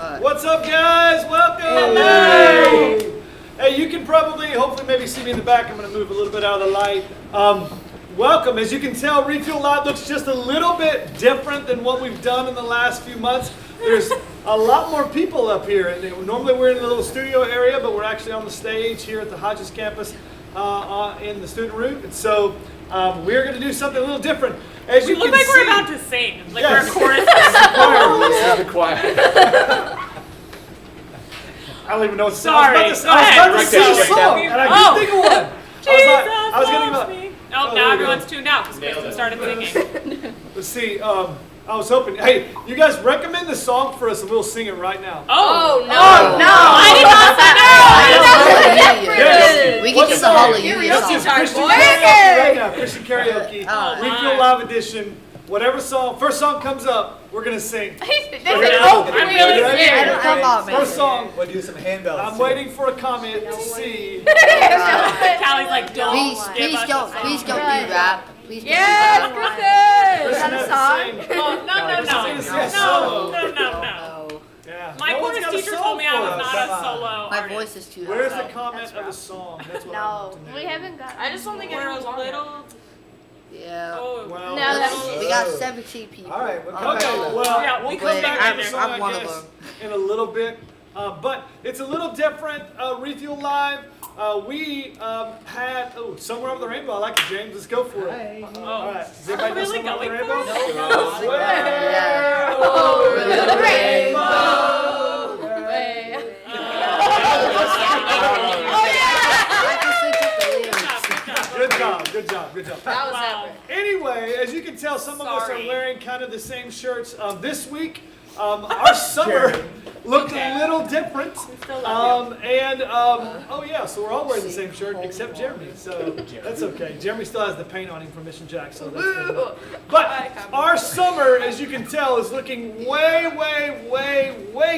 What's up, guys? Welcome. Hey, you can probably, hopefully, maybe see me in the back. I'm going to move a little bit out of the light. Welcome. As you can tell, Refuel Live looks just a little bit different than what we've done in the last few months. There's a lot more people up here. And normally we're in a little studio area, but we're actually on the stage here at the Hodges campus in the student room. And so we're going to do something a little different. As you look like we're about to sing. Like yes. we're a chorus. This is the choir. I don't even know what to say. I was about to sing a song, and I couldn't think of one. I was going to Oh, now everyone's tuned out because Kristen started singing. Let's see. I was hoping. Hey, you guys recommend the song for us, and we'll sing it right now. Oh no! I did not say no. We can just a hallelujah song. Christian karaoke right now. Christian karaoke. Refuel Live edition. Whatever song, first song comes up, we're gonna sing. First song. We'll do some handbells. I'm waiting for a comment to see. Callie's like, don't. Please don't do rap. Yes, Kristen! Is that a song? Oh, no. Yeah. My chorus teacher told me I was not a solo My artist. voice is too Where's loud. the comment of the song? That's what I No, want to know. we haven't got. I just don't think we're a little. Yeah. Oh, Well, No, We got 17 people. All right, we'll come okay, back. well, Yeah, we'll we come come back back to the in song, I'm I one of guess, them. in a little bit. But it's a little different. Refuel Live. We had Somewhere Over the Rainbow. I like it, James. Let's go for it. All right. Does everybody know really Somewhere Over the going Rainbow? for it? No. Yeah. Over the rainbow. Good job. That was epic. Anyway, as you can tell, some of us are wearing kind of the same shirts. This week, our summer looked a little different. So we're all wearing the same shirt except Jeremy. So that's okay. Jeremy still has the paint on him from Mission Jack. So that's good. But our summer, as you can tell, is looking way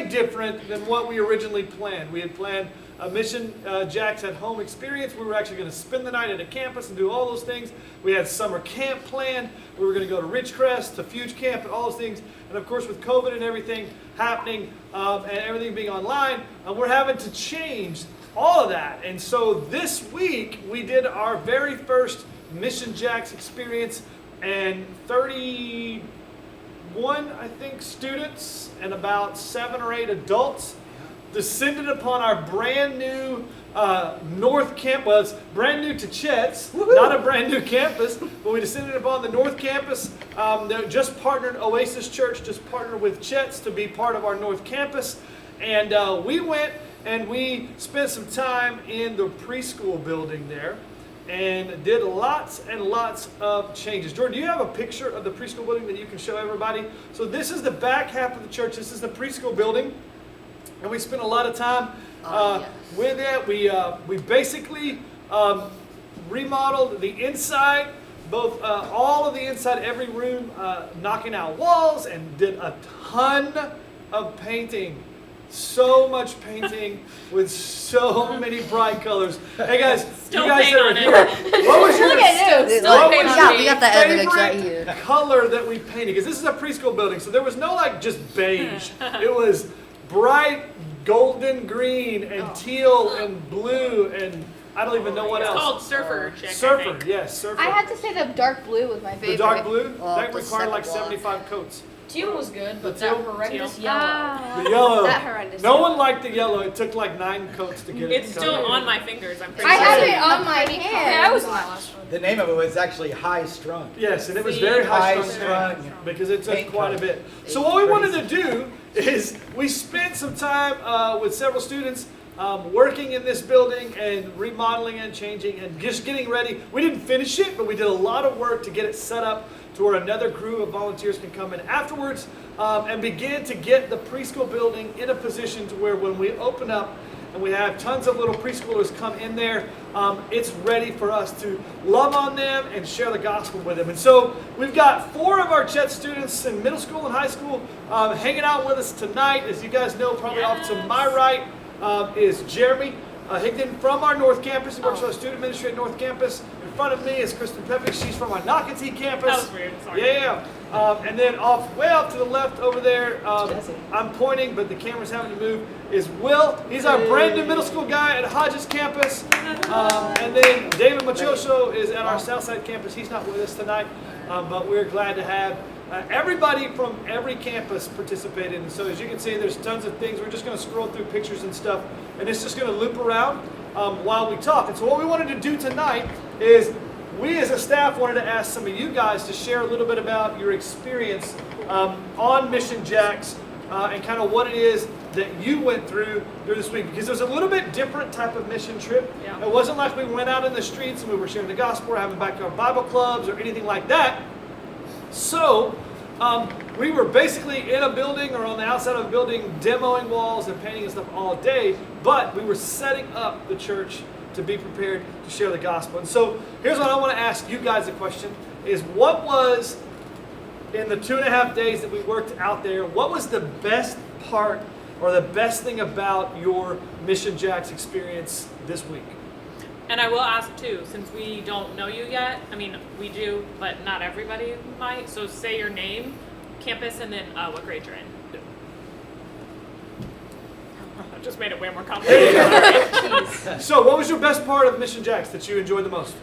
different than what we originally planned. We had planned a Mission Jack's at home experience. We were actually going to spend the night at a campus and do all those things. We had summer camp planned. We were going to go to Ridgecrest, to Fuge Camp, and all those things. And of course, with COVID and everything happening and everything being online, we're having to change all of that. And so this week, we did our very first Mission Jack's experience, and 31, I think, students and about 7 or 8 adults descended upon our brand new North Campus. Well, it's brand new to Chet's, not a brand new campus, but we descended upon the North Campus. They just partnered, Oasis Church just partnered with Chet's to be part of our North Campus. And we went and we spent some time in the preschool building there and did lots and lots of changes. Jordan, do you have a picture of the preschool building that you can show everybody? So this is the back half of the church. This is the preschool building. And we spent a lot of time with it. We basically remodeled the inside, all of the inside, every room, knocking out walls, and did a ton of painting. So much painting with so many bright colors. Hey guys, you guys that are here, what was your We got the evidence right here. color that we painted? Because this is a preschool building, so there was no just beige. It was bright golden green and teal and blue and I don't even know what else. It's called Surfer Chick. Surfer, yes, Surfer. I had to say the dark blue was my favorite. The dark blue? Well, That the required like second 75 coats. Teal was good, but The that teal? horrendous Teal. yellow. The yellow. That horrendous. No one liked the yellow. It took like 9 coats to get it. It's still on my fingers. I'm pretty I sure. have it on my hand. Yeah, I was the last one. The name of it was actually High Strung. Yes, and it was very high High strung strung because it took paint quite a color. bit. So what we wanted to do is we spent some time with several students working in this building and remodeling and changing and just getting ready. We didn't finish it, but we did a lot of work to get it set up to where another crew of volunteers can come in afterwards and begin to get the preschool building in a position to where when we open up and we have tons of little preschoolers come in there, it's ready for us to love on them and share the gospel with them. And so we've got 4 of our Chet students in middle school and high school hanging out with us tonight. As you guys know, probably off to my right is Jeremy Higdon from our North Campus. He works for the student ministry at North Campus. front of me is Kristen Pepe. She's from our Nocatee campus. That was weird. Sorry. Yeah. And then way off to the left over there, I'm pointing, but the camera's having to move, is Will. He's our brand new middle school guy at Hodges campus. And then David Machoso is at our Southside campus. He's not with us tonight, but we're glad to have everybody from every campus participated. And so as you can see, there's tons of things. We're just going to scroll through pictures and stuff, and it's just going to loop around while we talk. And so what we wanted to do tonight is we as a staff wanted to ask some of you guys to share a little bit about your experience on Mission Jacks and kind of what it is that you went through during this week, because it was a little bit different type of mission trip. Yeah. It wasn't like we went out in the streets and we were sharing the gospel or having backyard Bible clubs or anything like that. So we were basically in a building or on the outside of a building demoing walls and painting and stuff all day, but we were setting up the church to be prepared to share the gospel. And so here's what I want to ask you guys a question, is what was, in the 2.5 days that we worked out there, what was the best part or the best thing about your Mission Jacks experience this week? And I will ask too, since we don't know you yet. I mean, we do, but not everybody might. So say your name, campus, and then what grade you're in. I just made it way more complicated. So what was your best part of Mission Jacks that you enjoyed the most?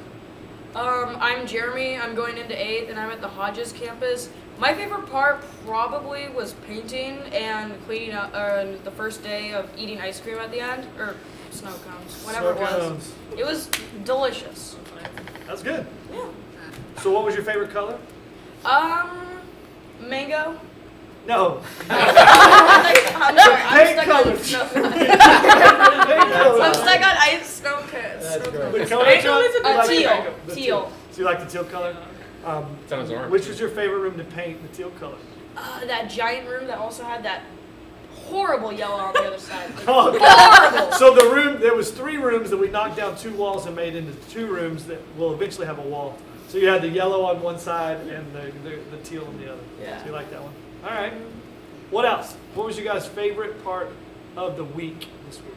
I'm Jeremy. I'm going into 8th, and I'm at the Hodges campus. My favorite part probably was painting and cleaning up. The first day of eating ice cream at the end, or snow cones, whatever it was. It was delicious. That's good. Yeah. So what was your favorite color? Mango. No. I'm sorry. Paint I'm stuck colors. on snow cones. That's I'm stuck on ice snow cones. That's great. The color Mango John? is a You good like teal. mango? The Teal. So you like the teal color? Sounds orange. Which was your favorite room to paint the teal color? That giant room that also had that horrible yellow on the other side. Oh, Horrible. so the room, there was 3 rooms that we knocked down 2 walls and made into 2 rooms that will eventually have a wall. So you had the yellow on one side and the teal on the other. Yeah. So you like that one? All right. What else? What was your guys' favorite part of the week this week?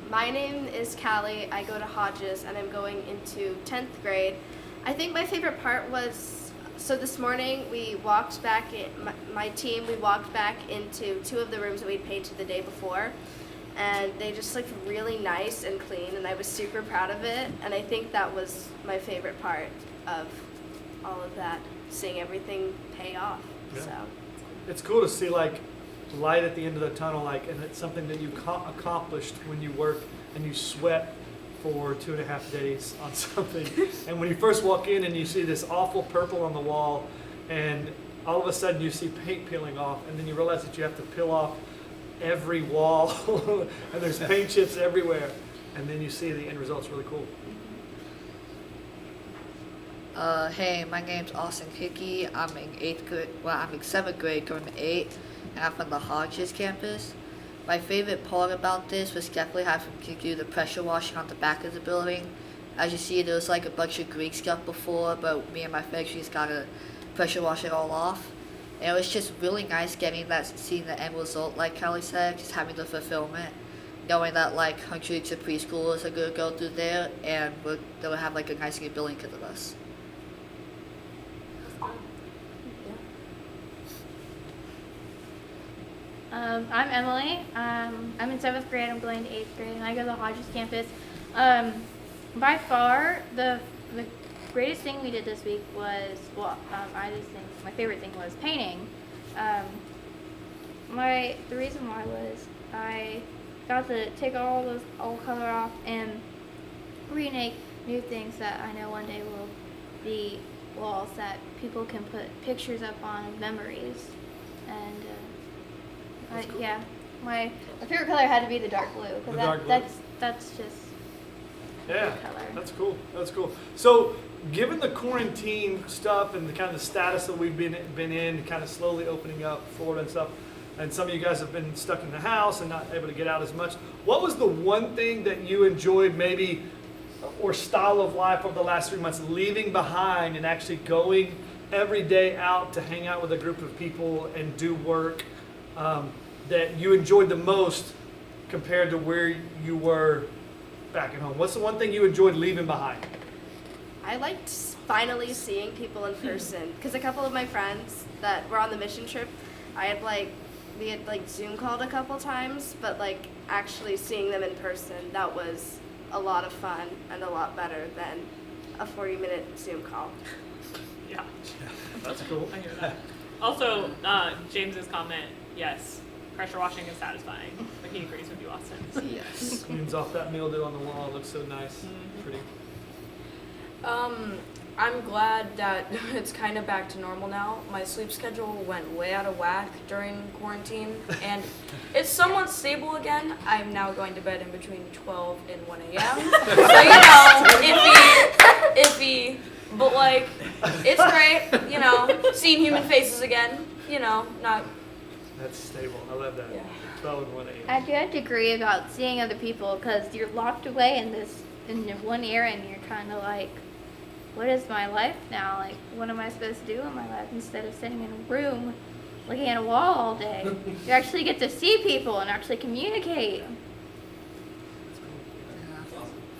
My name is Callie. I go to Hodges and I'm going into 10th grade. I think my favorite part was, so this morning we walked back, my team, we walked back into 2 of the rooms that we'd painted the day before. And they just looked really nice and clean, and I was super proud of it. And I think that was my favorite part of all of that, seeing everything pay off. Yeah. So. It's cool to see like light at the end of the tunnel, like, and it's something that you accomplished when you work and you sweat for 2.5 days on something. And when you first walk in and you see this awful purple on the wall, and all of a sudden you see paint peeling off, and then you realize that you have to peel off every wall, and there's paint chips everywhere, and then you see the end result's really cool. Hey, my name's Austin Hickey. I'm in 8th grade. Well, I'm in 7th grade, going to 8th, and I'm from the Hodges campus. My favorite part about this was definitely having to do the pressure washing on the back of the building. As you see, there was like a bunch of Greek stuff before, but me and my friends just gotta pressure wash it all off. And it was just really nice seeing the end result, like Kelly said, just having the fulfillment, knowing that like hundreds of preschoolers are gonna go through there, and they'll have like a nice new building because of us. I'm Emily. I'm in 7th grade. I'm going to 8th grade, and I go to the Hodges campus. By far, the greatest thing we did this week was, my favorite thing was painting. The reason why was I got to take all those old color off and remake new things that I know one day will be walls that people can put pictures up on of memories. And Yeah, my favorite color had to be the dark blue, The because dark blue. that's just Yeah, color. that's cool. That's cool. So, given the quarantine stuff and the kind of status that we've been in, kind of slowly opening up Florida and stuff, and some of you guys have been stuck in the house and not able to get out as much, what was the one thing that you enjoyed maybe, or style of life over the last 3 months, leaving behind and actually going every day out to hang out with a group of people and do work that you enjoyed the most compared to where you were back at home? What's the one thing you enjoyed leaving behind? I liked finally seeing people in person because a couple of my friends that were on the mission trip, we had like Zoom called a couple times, but like actually seeing them in person, that was a lot of fun and a lot better than a 40-minute Zoom call. Yeah, That's cool. I hear that. Also, James's comment, yes, pressure washing is satisfying. But he agrees with you, Austin. Yes. Cleans off that mildew on the wall. It looks so nice. Pretty. I'm glad that it's kind of back to normal now. My sleep schedule went way out of whack during quarantine, and it's somewhat stable again. I'm now going to bed in between 12 and 1 a.m. So, you know, iffy, but like, it's great, you know, seeing human faces again, you know, not, That's stable. I love that. yeah. 12 and 1 a.m. I do have to agree about seeing other people because you're locked away in one area and you're kind of like, what is my life now? Like, what am I supposed to do in my life instead of sitting in a room looking at a wall all day? You actually get to see people and actually communicate.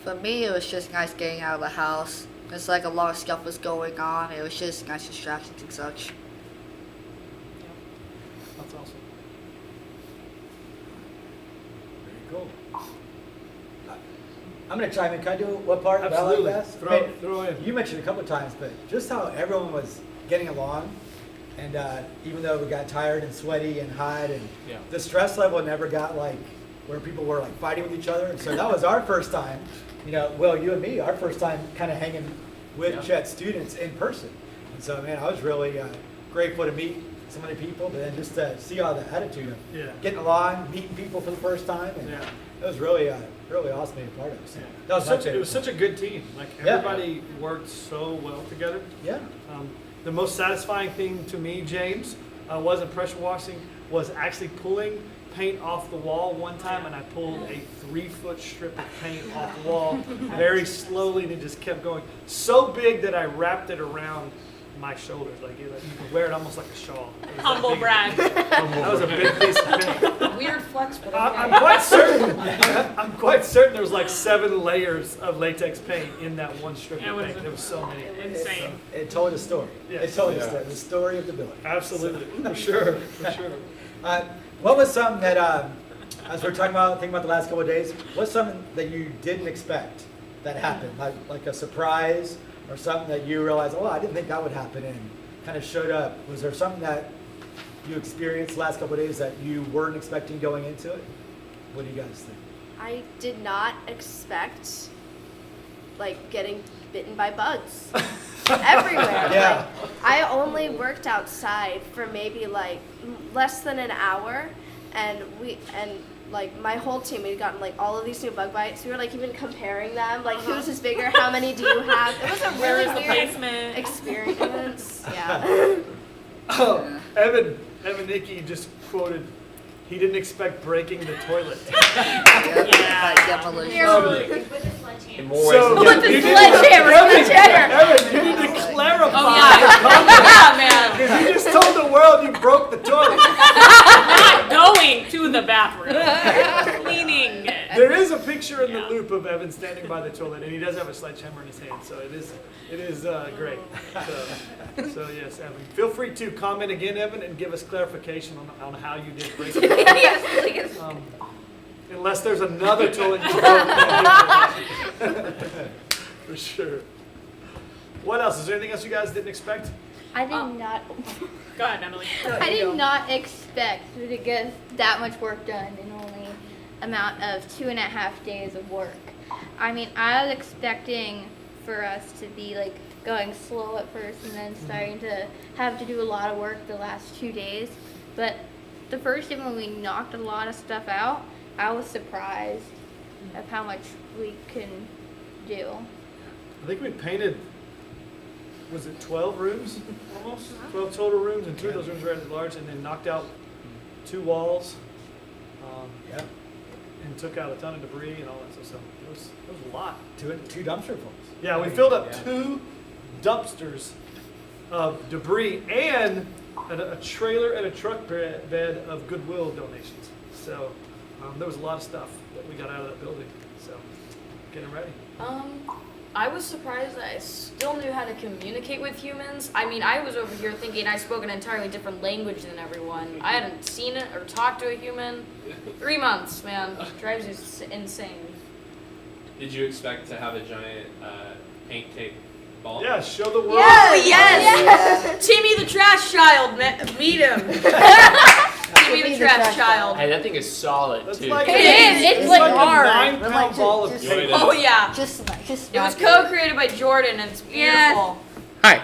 For me, it was just nice getting out of the house. It's like a lot of stuff was going on. It was just nice distractions and such. That's awesome. Very cool. I'm going to chime in. Can I do what part that I like Absolutely. best? Throw in. You mentioned a couple of times, but just how everyone was getting along. And even though we got tired and sweaty and hot, and the stress level never got like where people were like fighting with each other. And so that was our first time, you know, well, you and me, our first time kind of hanging with Chet students in person. And so, man, I was really grateful to meet so many people, but then just to see all the attitude of getting along, meeting people for the first time. And it was really, really awesome to be a part of. So that was It was such a good team. Like everybody worked so well together. Yeah. The most satisfying thing to me, James, wasn't pressure washing, was actually pulling paint off the wall one time, and I pulled a 3-foot strip of paint off the wall very slowly, and it just kept going. So big that I wrapped it around my shoulders. Like you could wear it almost like a shawl. It was that Humble big. brag. That was a big piece of paint. Weird flex, but I'm quite certain. I'm quite certain there was like 7 layers of latex paint in that one strip of paint. There was so many. Insane. It told a story. Yes. It told the story of the building. Absolutely, for sure, for sure. What was something that, as we're thinking about the last couple of days, what's something that you didn't expect that happened, like a surprise or something that you realized, oh, I didn't think that would happen, and kind of showed up? Was there something that you experienced the last couple of days that you weren't expecting going into it? What do you guys think? I did not expect like getting bitten by bugs everywhere. Yeah. Like, I only worked outside for maybe like less than an hour, and like my whole team, we'd gotten like all of these new bug bites. We were like even comparing them, like whose is bigger, how many do you have? It was a Where really is the weird placement? experience. Yeah. Oh, Evan Nicky just quoted, he didn't expect breaking the toilet. Yeah. Demolition. In more ways So, than yeah, one. you need Sledgehammer, sledgehammer. Evan, you need to clarify. Oh yeah. Yeah, man. Because you just told the world you broke the toilet. Not going to the bathroom. Cleaning it. There is a picture in the loop of Evan standing by the toilet, and he does have a sledgehammer in his hand, so it is great. So yes, Evan, feel free to comment again, Evan, and give us clarification on how you did break it. Yes, please. Unless there's another toilet you broke. For sure. What else? Is there anything else you guys didn't expect? I did not. Go ahead, Emily. I did not expect to get that much work done in only amount of 2.5 days of work. I mean, I was expecting for us to be like going slow at first and then starting to have to do a lot of work the last 2 days. But the first day when we knocked a lot of stuff out, I was surprised of how much we can do. I think we painted, was it 12 rooms almost? 12 total rooms, and 2 of those rooms were at large, and then knocked out 2 walls. Yeah. And took out a ton of debris and all that stuff. So it was a lot. 2 dumpster fulls. Yeah, we filled up 2 dumpsters of debris and a trailer and a truck bed of Goodwill donations. So there was a lot of stuff that we got out of that building. So getting ready. I was surprised that I still knew how to communicate with humans. I mean, I was over here thinking I spoke an entirely different language than everyone. I hadn't seen it or talked to a human. 3 months, man. Drives you insane. Did you expect to have a giant paint tape ball? Yeah, show the world. Oh, yes! Timmy the Trash Child, meet him. Timmy the Trash Child. Hey, that thing is solid, That's too. like It is. It's like like hard. a 9-pound Like, ball of just- paint. Oh, yeah. Just It was smack it. co-created by Jordan, and it's Yes. beautiful. Hi.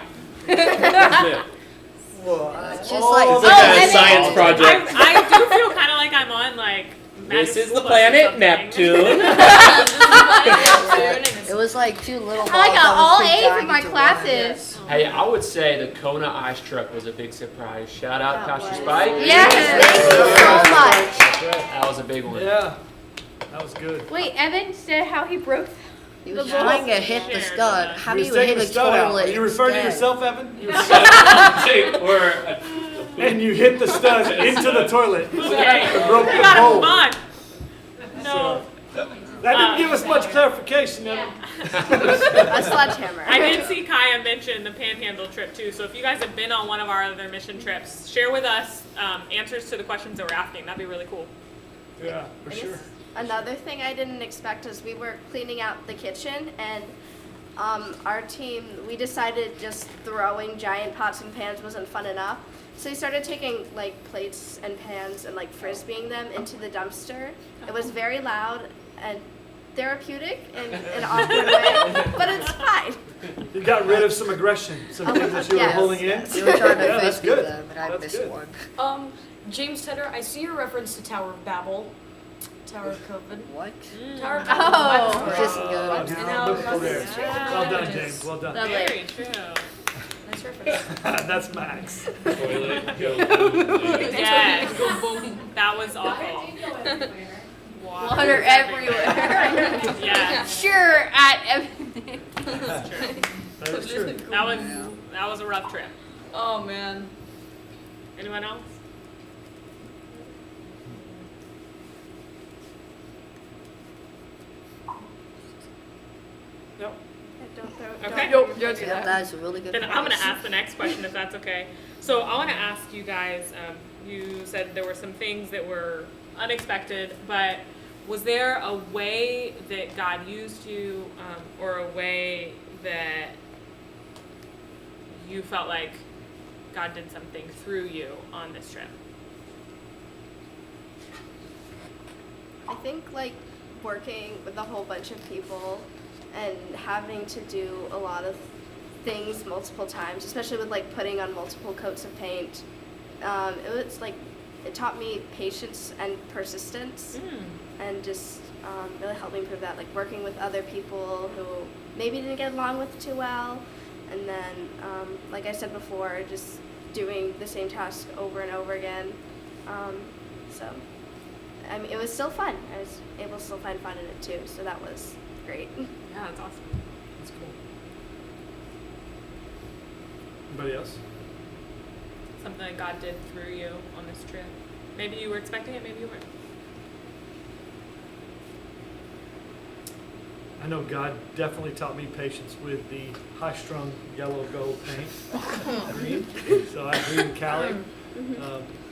Just Oh, like It's like a and science then- project. I do feel kind of like I'm on like. This Magic is School the Bus or planet something. Neptune. it was like 2 little balls. I got that was all big A's giant in my into one. classes. Hey, I would say the Kona ice truck was a big surprise. Shout out That Pastor was. Spike. Yes. Thank you so much. That was a big one. Yeah, that was good. Wait, Evan said how he broke. He was The trying to balls. hit the Shared stud. with How You do was you taking hit the a stud out. toilet? Are you referring to instead? yourself, Evan? You Or a and you hit the stud into the toilet. Okay. And broke We the gotta bowl. move on. No. That didn't give us much clarification, Evan. A sledgehammer. I did see Kaya mention the Panhandle trip too. So if you guys have been on one of our other mission trips, share with us answers to the questions that we're asking. That'd be really cool. Yeah, for I sure. guess another thing I didn't expect is we were cleaning out the kitchen and our team, we decided just throwing giant pots and pans wasn't fun enough. So we started taking like plates and pans and like frisbeeing them into the dumpster. It was very loud and therapeutic in an awkward way, but it's fine. You got rid of some aggression, some things that you were Yes, holding in. yes. You were trying to Yeah, that's frisbee good. them, and I That's missed good. one. James Tedder, I see your reference to Tower of Babel. Tower of COVID. What? Tower of Babel. Oh. Bible story. Just Oh, go And now. how look God there. is- Well done, James. Well done. Very true. Nice reference. That's Max. toilet go boom. Yes. That was awful. Water everywhere. Yeah. Sure, at everything. That's true. That is true. That was a rough trip. Oh man. Anyone else? Yep. Okay. Yeah, that is a really good Then I'm going to prize. ask the next question if that's okay. So I want to ask you guys, you said there were some things that were unexpected, but was there a way that God used you or a way that you felt like God did something through you on this trip? I think like working with a whole bunch of people and having to do a lot of things multiple times, especially with like putting on multiple coats of paint. It was like, it taught me patience and persistence and just really helped me improve that, like working with other people who maybe didn't get along with too well. And then, like I said before, just doing the same task over and over again. So, I mean, it was still fun. I was able to still find fun in it too, so that was great. Yeah, that's awesome. That's cool. Anybody else? Something that God did through you on this trip. Maybe you were expecting it, maybe you weren't. I know God definitely taught me patience with the high-strung yellow gold paint. Green. So I agree with Callie.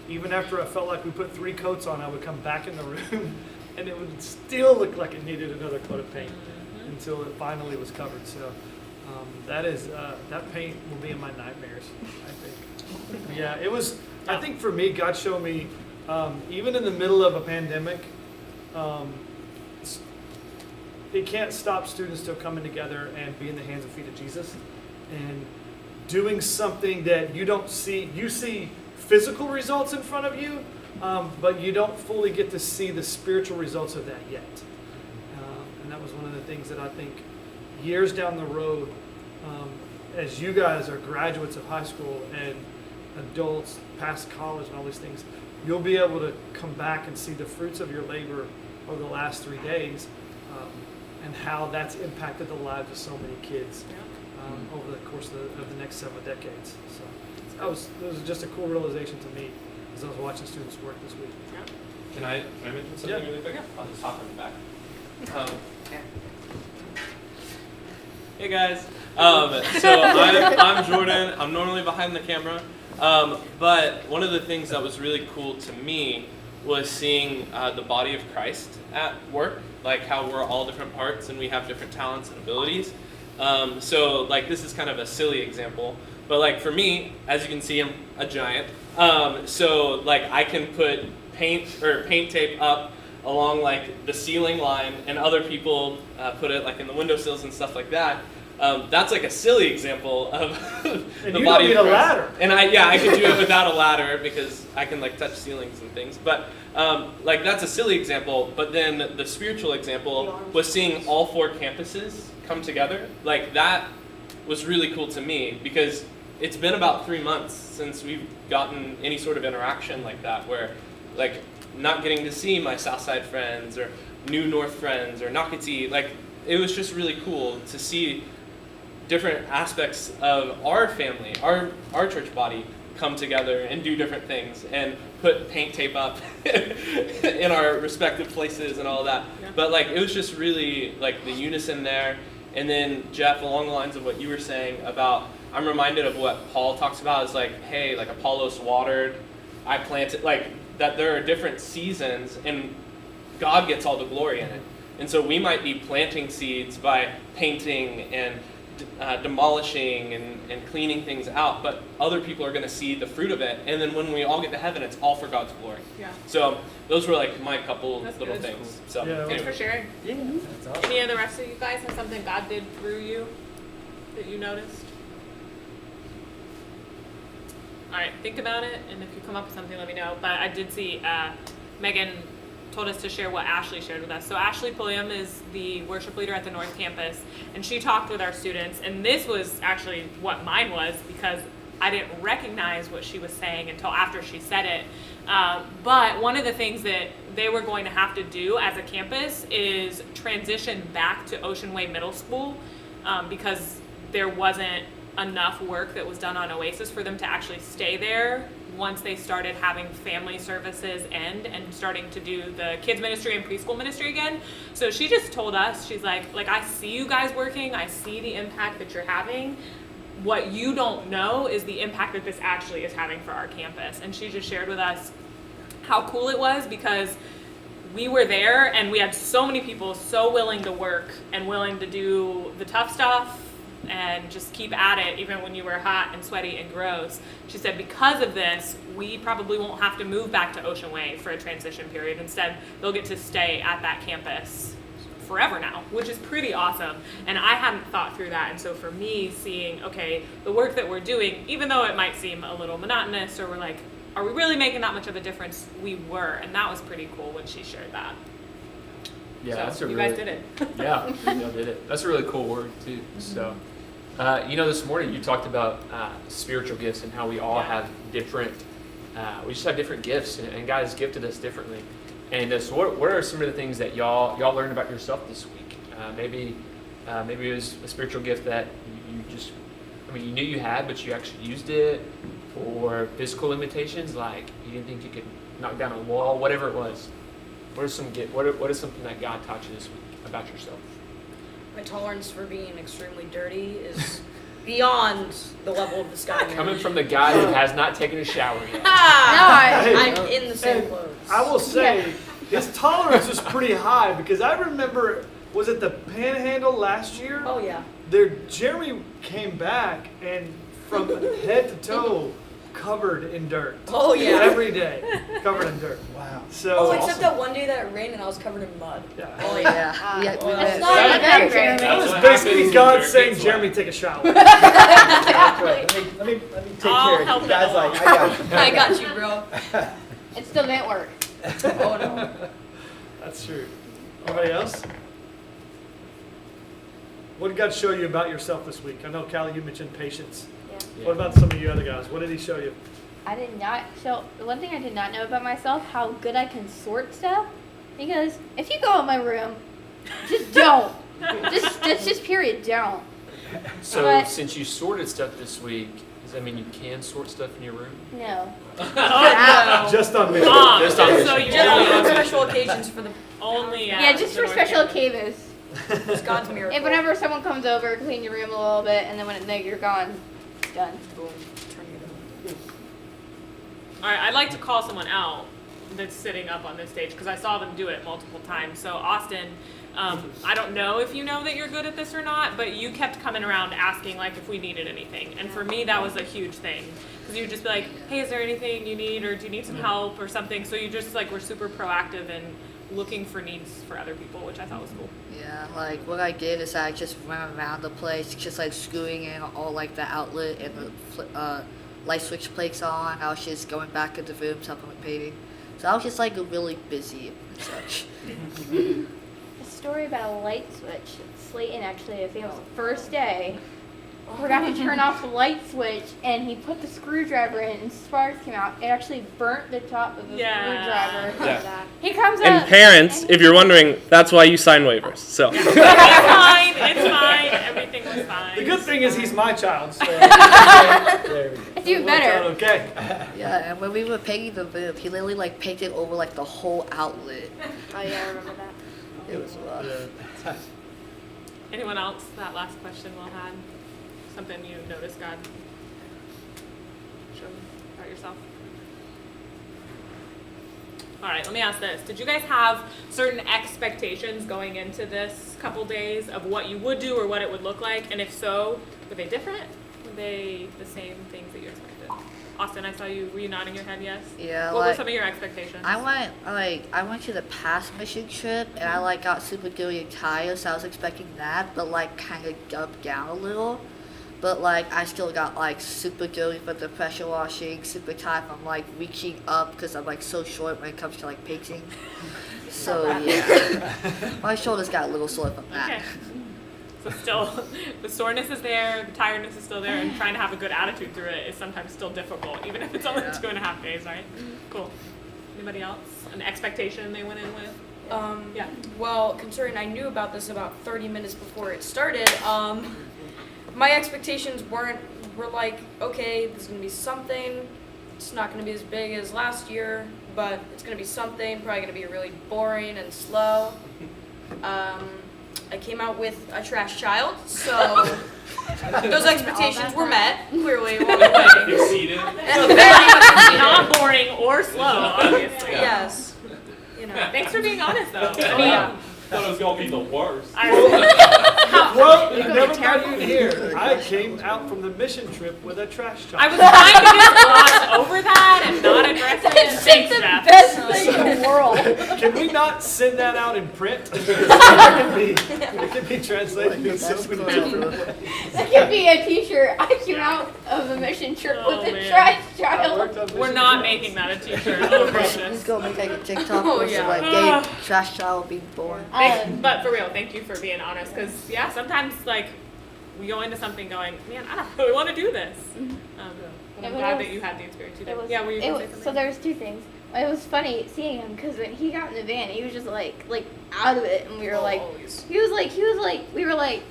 Even after I felt like we put 3 coats on, I would come back in the room and it would still look like it needed another coat of paint until it finally was covered. So that paint will be in my nightmares, I think. Yeah, it was, I think for me, God showed me, even in the middle of a pandemic, it can't stop students still coming together and being the hands and feet of Jesus and doing something that you don't see. You see physical results in front of you, but you don't fully get to see the spiritual results of that yet. And that was one of the things that I think years down the road, as you guys are graduates of high school and adults past college and all these things, you'll be able to come back and see the fruits of your labor over the last 3 days. And how that's impacted the lives of so many kids over the course of the next several decades. So it was just a cool realization to me as I was watching students work this week. Can I mention something really quick? I'll just hop in the back. Hey guys. So I'm Jordan. I'm normally behind the camera. But one of the things that was really cool to me was seeing the body of Christ at work, like how we're all different parts and we have different talents and abilities. So like this is kind of a silly example, but like for me, as you can see, I'm a giant. So like I can put paint tape up along like the ceiling line, and other people put it like in the windowsills and stuff like that. That's like a silly example of And the you body don't need of a Christ. ladder. And I could do it without a ladder because I can like touch ceilings and things. But like that's a silly example. But then the spiritual example was seeing all 4 campuses come together. Like that was really cool to me because it's been about 3 months since we've gotten any sort of interaction like that, where like not getting to see my Southside friends or New North friends or Nocatee. Like it was just really cool to see different aspects of our family, our church body come together and do different things and put paint tape up in our respective places and all that. Yeah. But like it was just really like the unison there. And then Jeff, along the lines of what you were saying about, I'm reminded of what Paul talks about is like, hey, like Apollos watered, I planted, like that there are different seasons and God gets all the glory in it. And so we might be planting seeds by painting and demolishing and cleaning things out, but other people are going to see the fruit of it, and then when we all get to heaven, it's all for God's glory. Yeah. So those were like my couple That's little good. things. So Yeah. Thanks anyway. for sharing. Yeah. That's awesome. Any of the rest of you guys have something God did through you that you noticed? All right, think about it, and if you come up with something, let me know. But I did see Megan told us to share what Ashley shared with us. So Ashley Pulliam is the worship leader at the North Campus, and she talked with our students, and this was actually what mine was because I didn't recognize what she was saying until after she said it. But one of the things that they were going to have to do as a campus is transition back to Ocean Way Middle School because there wasn't enough work that was done on Oasis for them to actually stay there once they started having family services end and starting to do the kids ministry and preschool ministry again. So she just told us, she's like I see you guys working, I see the impact that you're having. What you don't know is the impact that this actually is having for our campus. And she just shared with us how cool it was because we were there and we had so many people so willing to work and willing to do the tough stuff and just keep at it even when you were hot and sweaty and gross. She said because of this, we probably won't have to move back to Ocean Way for a transition period. Instead, they'll get to stay at that campus forever now, which is pretty awesome. And I hadn't thought through that. And so for me, seeing, okay, the work that we're doing, even though it might seem a little monotonous or we're like, are we really making that much of a difference? We were. And that was pretty cool when she shared that. Yeah, So that's a you really, guys did it. yeah, y'all did it. That's a really cool word too. So, this morning you talked about spiritual gifts and how we all have different. We just have different gifts, and God has gifted us differently. And so, what are some of the things that y'all learned about yourself this week? Maybe it was a spiritual gift that you just, you knew you had, but you actually used it, or physical limitations, like you didn't think you could knock down a wall, whatever it was. What is something that God taught you this week about yourself? My tolerance for being extremely dirty is beyond the level of the sky. Coming from the guy who has not taken a shower yet. I'm in the same And clothes. I will say, his tolerance was pretty high because I remember, was it the Panhandle last year? Oh yeah. Jeremy came back and from head to toe covered in dirt. Oh yeah. Every day, covered in dirt. Wow. So Oh, except that one day that it rained and I was covered in mud. yeah. Oh Yeah, we It's went. not That- that great. That was what basically happens God when dirt saying, gets Jeremy, wet. take a shower. Let me take I'll care of help you. it Guys, along. like, I got you. I got you, bro. It still didn't work. Oh no. That's true. Anybody else? What did God show you about yourself this week? I know, Callie, you mentioned patience. Yeah. What about some of you other guys? What did he show you? I did not. So the one thing I did not know about myself, how good I can sort stuff. Because if you go in my room, just don't. Just period, don't. So But- since you sorted stuff this week, does that mean you can sort stuff in your room? No. Just on mission. Just on so mission. you Just know, on special occasions for the only Yeah, just the for North special Campus. occasions. It's God's miracle. And whenever someone comes over, clean your room a little bit, and then when you're gone, it's done. Boom. Tornado. All right, I'd like to call someone out that's sitting up on this stage because I saw them do it multiple times. So Austin, I don't know if you know that you're good at this or not, but you kept coming around asking like if we needed anything, and for me that was a huge thing because you'd just be like, hey, is there anything you need, or do you need some help or something? So you just like were super proactive and looking for needs for other people, which I thought was cool. Yeah, like what I did is I just ran around the place, just like screwing in all like the outlet and the light switch plates on. I was just going back into the rooms, helping with painting. So I was just like really busy and such. A story about a light switch. Slayton actually, I think it was the first day, forgot to turn off the light switch, and he put the screwdriver in, and sparks came out. It actually burnt the top of the screwdriver. Yeah. He comes up. And parents, if you're wondering, that's why you sign waivers. So. It's fine. It's fine. Everything was fine. The good thing is he's my child. So There we go. It's even better. Okay. Yeah, and when we were painting the room, he literally like painted over like the whole outlet. Oh yeah, I remember that. It was rough. Anyone else? That last question Will had. Something you noticed, God? Show me about yourself. All right, let me ask this. Did you guys have certain expectations going into this couple days of what you would do or what it would look like? And if so, were they different? Were they the same things that you expected? Austin, I saw you, were you nodding your head yes? Yeah, What were like some of your expectations? I went to the past mission trip and I like got super gooey and tired, so I was expecting that, but like kind of dumped down a little. But like I still got like super gooey for the pressure washing, super tired from like reaching up because I'm like so short when it comes to like painting. So yeah, my shoulders got a little sore from that. Okay. So still, the soreness is there, the tiredness is still there, and trying to have a good attitude through it is sometimes still difficult, even if it's only 2.5 days, right? Cool. Anybody else? An expectation they went in with? Yeah. Well, considering I knew about this about 30 minutes before it started, my expectations were like, okay, this is gonna be something. It's not gonna be as big as last year, but it's gonna be something. Probably gonna be really boring and slow. I came out with a trash child, so those expectations were met. Clearly, while we were waiting. Exceeded. Not boring or slow, obviously. Yes. You know. Thanks for being honest, though. Oh, yeah. Thought it was gonna be the worst. Well, you never got in here. I came out from the mission trip with a trash child. I was trying to just gloss over that and not address it. Thanks, Jeff. Best thing in the world. Can we not send that out in print? It can be translated in so many different ways. That could be a t-shirt. I came out of a mission trip Oh, with a man. trash I child. worked on We're mission not trips. making that a t-shirt. Oh, Let's goodness. go make like a TikTok Oh, post yeah. of like gay trash child being born. But for real, thank you for being honest. Because, yeah, sometimes, like, we go into something going, man, I don't really want to do this. But I'm Yeah, glad but that you had the experience you It did. was, Yeah, were you going to say so something? there's two things. It was funny seeing him because when he got in the van, he was just like out of it, and we were like, Always. we were like,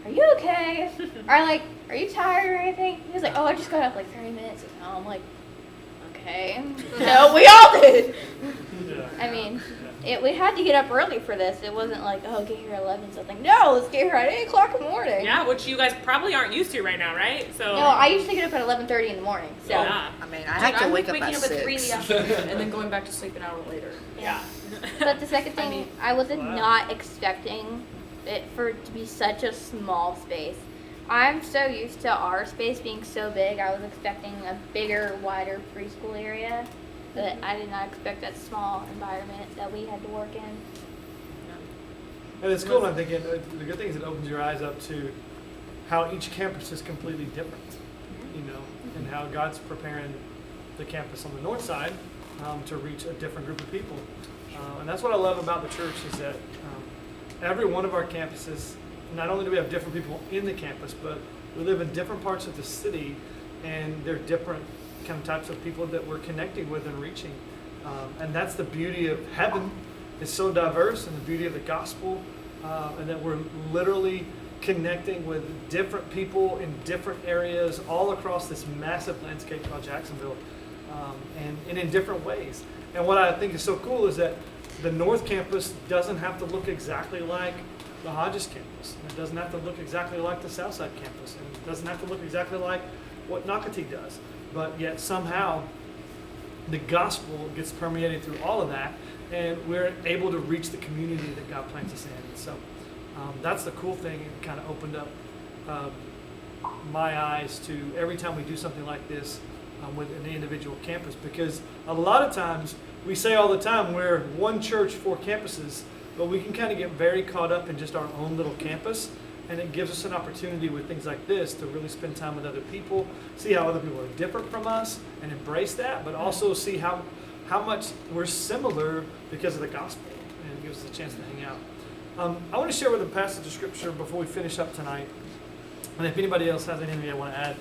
are you okay? Or like, are you tired or anything? He was like, oh, I just got up like 30 minutes ago. I'm like, okay. No, we all did. I mean, we had to get up early for this. It wasn't like, oh, get here at 11 something. No, let's get here at 8 o'clock in the morning. Yeah, which you guys probably aren't used to right now, right? So. No, I usually get up at 11:30 in the morning. So. Yeah. I mean, I had to I'm wake like up waking at up at 3 in the 6. afternoon and then going back to sleep an hour later. Yeah. But the second thing, mean- I wasn't Wow. not expecting it for it to be such a small space. I'm so used to our space being so big. I was expecting a bigger, wider preschool area, but I did not expect that small environment that we had to work in. And it's cool, I'm thinking, the good thing is it opens your eyes up to how each campus is completely different, you know, and how God's preparing the campus on the north side to reach a different group of people. And that's what I love about the church is that every one of our campuses, not only do we have different people in the campus, but we live in different parts of the city, and they're different kind of types of people that we're connecting with and reaching. And that's the beauty of heaven. It's so diverse, and the beauty of the gospel, and that we're literally connecting with different people in different areas all across this massive landscape called Jacksonville, and in different ways. And what I think is so cool is that the North Campus doesn't have to look exactly like the Hodges campus. And it doesn't have to look exactly like the Southside campus. And it doesn't have to look exactly like what Nocatee does. But yet somehow the gospel gets permeated through all of that, and we're able to reach the community that God plants us in. And so that's the cool thing. It kind of opened up my eyes to every time we do something like this with an individual campus, because a lot of times we say all the time we're one church, 4 campuses, but we can kind of get very caught up in just our own little campus, and it gives us an opportunity with things like this to really spend time with other people, see how other people are different from us and embrace that, but also see how much we're similar because of the gospel, and it gives us a chance to hang out. I want to share with a passage of scripture before we finish up tonight, and if anybody else has anything they want to add,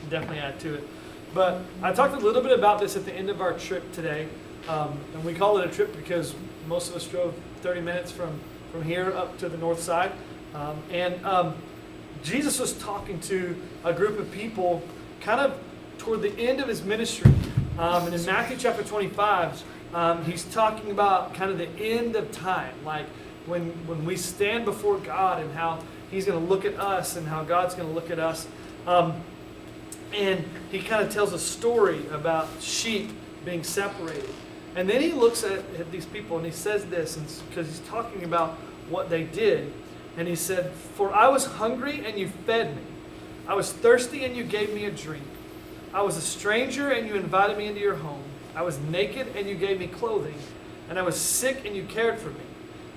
definitely add to it. But I talked a little bit about this at the end of our trip today, and we call it a trip because most of us drove 30 minutes from here up to the north side. Jesus was talking to a group of people kind of toward the end of his ministry. And in Matthew chapter 25, he's talking about kind of the end of time, like when we stand before God and how he's going to look at us and how God's going to look at us. And he kind of tells a story about sheep being separated. And then he looks at these people and he says this, because he's talking about what they did. And he said, "For I was hungry and you fed me. I was thirsty and you gave me a drink. I was a stranger and you invited me into your home. I was naked and you gave me clothing. And I was sick and you cared for me.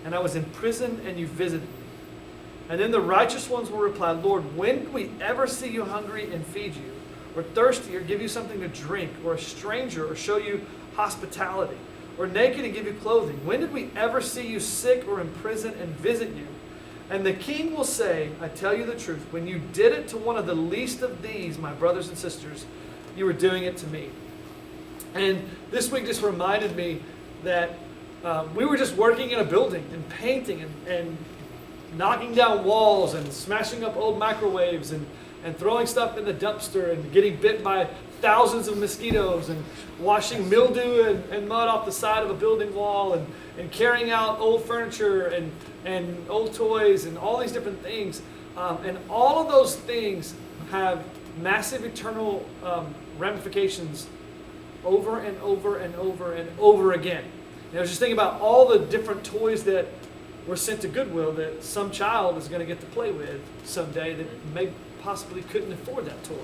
And I was in prison and you visited me." And then the righteous ones will reply, "Lord, when did we ever see you hungry and feed you, or thirsty or give you something to drink, or a stranger or show you hospitality, or naked and give you clothing? When did we ever see you sick or in prison and visit you?" And the king will say, "I tell you the truth, when you did it to one of the least of these, my brothers and sisters, you were doing it to me." And this week just reminded me that we were just working in a building and painting and knocking down walls and smashing up old microwaves and throwing stuff in the dumpster and getting bit by thousands of mosquitoes and washing mildew and mud off the side of a building wall and carrying out old furniture and old toys and all these different things. And all of those things have massive eternal ramifications over and over and over and over again. And I was just thinking about all the different toys that were sent to Goodwill that some child is going to get to play with someday that may possibly couldn't afford that toy.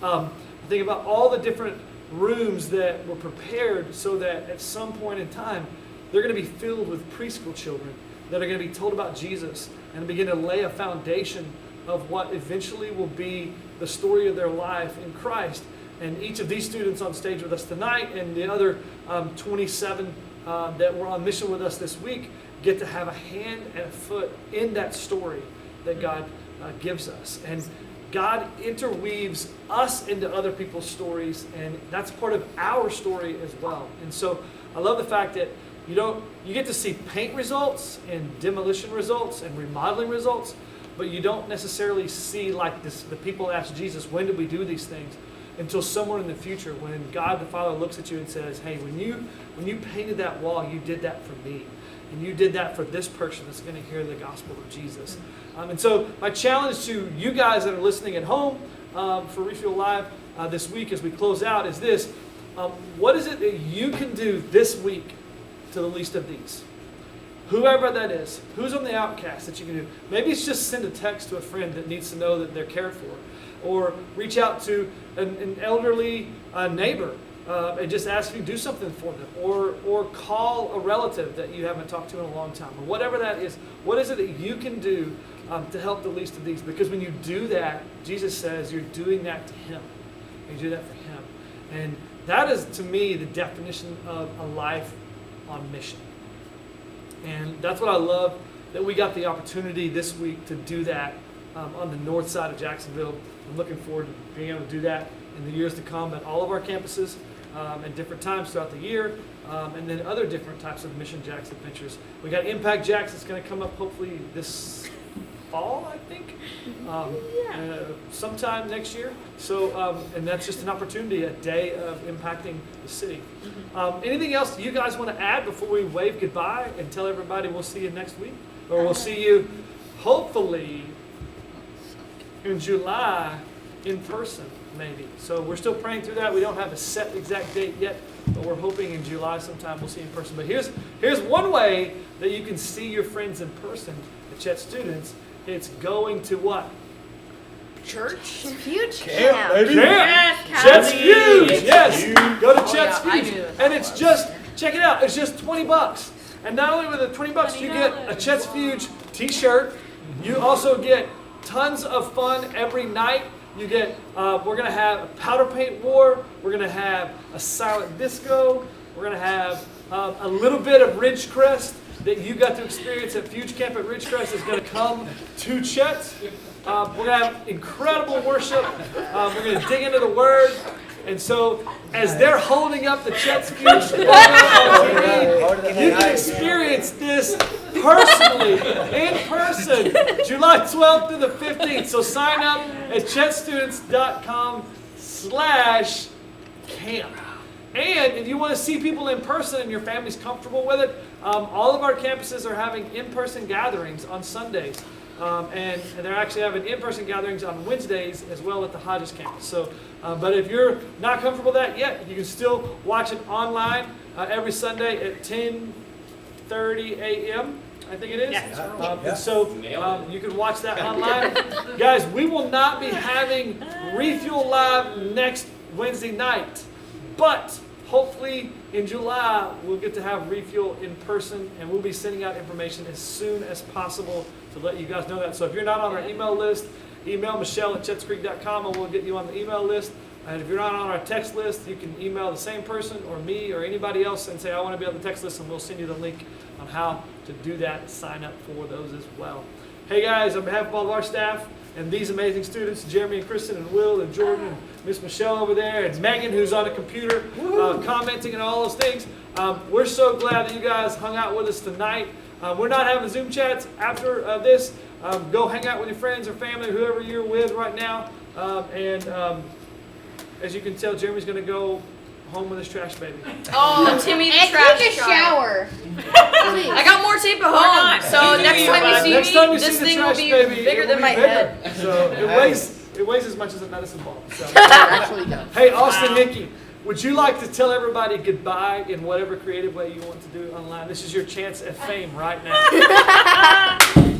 I think about all the different rooms that were prepared so that at some point in time they're going to be filled with preschool children that are going to be told about Jesus and begin to lay a foundation of what eventually will be the story of their life in Christ. And each of these students on stage with us tonight and the other 27 that were on mission with us this week get to have a hand and a foot in that story that God gives us. And God interweaves us into other people's stories, and that's part of our story as well. And so I love the fact that you get to see paint results and demolition results and remodeling results, but you don't necessarily see like this. The people ask Jesus, "When did we do these things?" Until somewhere in the future when God the Father looks at you and says, "Hey, when you painted that wall, you did that for me. And you did that for this person that's going to hear the gospel of Jesus." And so my challenge to you guys that are listening at home for Refuel Live this week as we close out is this. What is it that you can do this week to the least of these? Whoever that is. Who's on the outcast that you can do? Maybe it's just send a text to a friend that needs to know that they're cared for. Or reach out to an elderly neighbor and just ask if you do something for them, or call a relative that you haven't talked to in a long time, or whatever that is. What is it that you can do to help the least of these? Because when you do that, Jesus says you're doing that to him. You do that for him. And that is, to me, the definition of a life on mission. And that's what I love, that we got the opportunity this week to do that on the north side of Jacksonville. I'm looking forward to being able to do that in the years to come at all of our campuses at different times throughout the year, and then other different types of Mission Jacks adventures. We got Impact Jacks that's going to come up hopefully this fall, I think, sometime next year. So, and that's just an opportunity, a day of impacting the city. Anything else you guys want to add before we wave goodbye and tell everybody we'll see you next week? or we'll see you hopefully in July in person, maybe. So we're still praying through that. We don't have a set exact date yet, but we're hoping in July sometime we'll see you in person. But here's one way that you can see your friends in person at Chet Students. It's going to what? Church? Fuge Camp, camp. baby. Yes, Chet's Callie. Fuge. Yes. Go to Chet's yeah, I Fuge. do. And it's just, check it out, it's just $20. And not only with the $20, you get a Chet's Fuge t-shirt. You also get tons of fun every night. You get, we're going to have a powder paint war. We're going to have a silent disco. We're going to have a little bit of Ridgecrest that you got to experience at Fuge Camp at Ridgecrest is going to come to Chet's. We're going to have incredible worship. We're going to dig into the Word. And so, as they're holding up the Chet's Fuge on TV, you can experience this personally, in person, July 12th through the 15th. So sign up at chetstudents.com/camp. And if you want to see people in person and your family's comfortable with it, all of our campuses are having in-person gatherings on Sundays. And they're actually having in-person gatherings on Wednesdays as well at the Hodges campus. So, but if you're not comfortable with that yet, you can still watch it online every Sunday at 10:30 a.m. I think it is. Yes. And so you can watch that online. Guys, we will not be having Refuel Live next Wednesday night, but hopefully in July we'll get to have Refuel in person, and we'll be sending out information as soon as possible to let you guys know that. So if you're not on our email list, email Michelle at chetscreek.com and we'll get you on the email list. And if you're not on our text list, you can email the same person or me or anybody else and say, I want to be on the text list, and we'll send you the link on how to do that. Sign up for those as well. Hey guys, on behalf of all of our staff and these amazing students, Jeremy and Kristen and Will and Jordan and Miss Michelle over there and Megan, who's on the computer commenting and all those things, we're so glad that you guys hung out with us tonight. We're not having Zoom chats after this. Go hang out with your friends or family, whoever you're with right now. As you can tell, Jeremy's going to go home with his trash baby. Oh, Timmy the And trash take a child. shower. I got more tape at home, so next time you see Next time you me, this see the thing will trash be baby, bigger it will than be my bigger. head. So it weighs as much as a medicine ball. So. Actually does. Hey, Austin, Nikki, would you like to tell everybody goodbye in whatever creative way you want to do online? This is your chance at fame right now.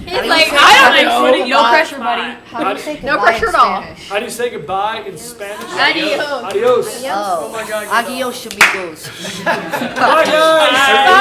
He's like, say I don't goodbye? know. No pressure, buddy. How do you say No goodbye in pressure at all. Spanish? How do you say goodbye in Spanish? Adios. Adios. Oh, Oh my God. adios amigos. Bye, guys.